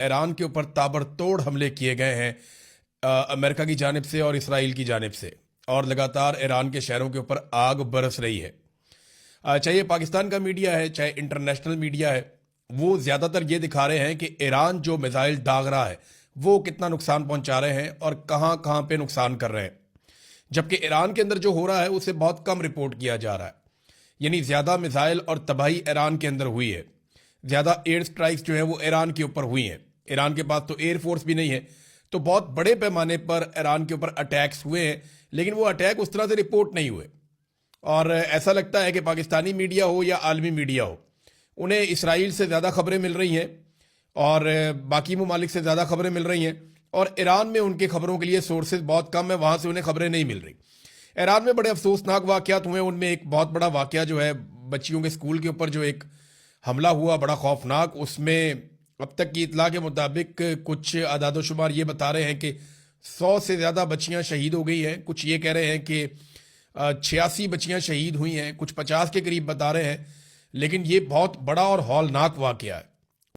ایران کے اوپر تابڑتوڑ حملے کیے گئے ہیں امریکہ کی جانب سے اور اسرائیل کی جانب سے، اور لگاتار ایران کے شہروں کے اوپر آگ برس رہی ہے۔ چاہے پاکستان کا میڈیا ہے چاہے انٹرنیشنل میڈیا ہے، وہ زیادہ تر یہ دکھا رہے ہیں کہ ایران جو میزائل داغ رہا ہے وہ کتنا نقصان پہنچا رہے ہیں اور کہاں کہاں پہ نقصان کر رہے ہیں، جبکہ ایران کے اندر جو ہو رہا ہے اسے بہت کم رپورٹ کیا جا رہا ہے۔ یعنی زیادہ میزائل اور تباہی ایران کے اندر ہوئی ہے، زیادہ ایئر سٹرائکس جو ہیں وہ ایران کے اوپر ہوئی ہیں۔ ایران کے پاس تو ایئر فورس بھی نہیں ہے، تو بہت بڑے پیمانے پر ایران کے اوپر اٹیکس ہوئے ہیں، لیکن وہ اٹیک اس طرح سے رپورٹ نہیں ہوئے۔ اور ایسا لگتا ہے کہ پاکستانی میڈیا ہو یا عالمی میڈیا ہو، انہیں اسرائیل سے زیادہ خبریں مل رہی ہیں اور باقی ممالک سے زیادہ خبریں مل رہی ہیں، اور ایران میں ان کی خبروں کے لیے سورسز بہت کم ہیں، وہاں سے انہیں خبریں نہیں مل رہی۔ ایران میں بڑے افسوسناک واقعات ہوئے، ان میں ایک بہت بڑا واقعہ جو ہے بچیوں کے اسکول کے اوپر جو ایک حملہ ہوا بڑا خوفناک، اس میں اب تک کی اطلاع کے مطابق کچھ اعداد و شمار یہ بتا رہے ہیں کہ 100 سے زیادہ بچیاں شہید ہو گئی ہیں، کچھ یہ کہہ رہے ہیں کہ 86 بچیاں شہید ہوئی ہیں، کچھ 50 کے قریب بتا رہے ہیں، لیکن یہ بہت بڑا اور ہولناک واقعہ ہے۔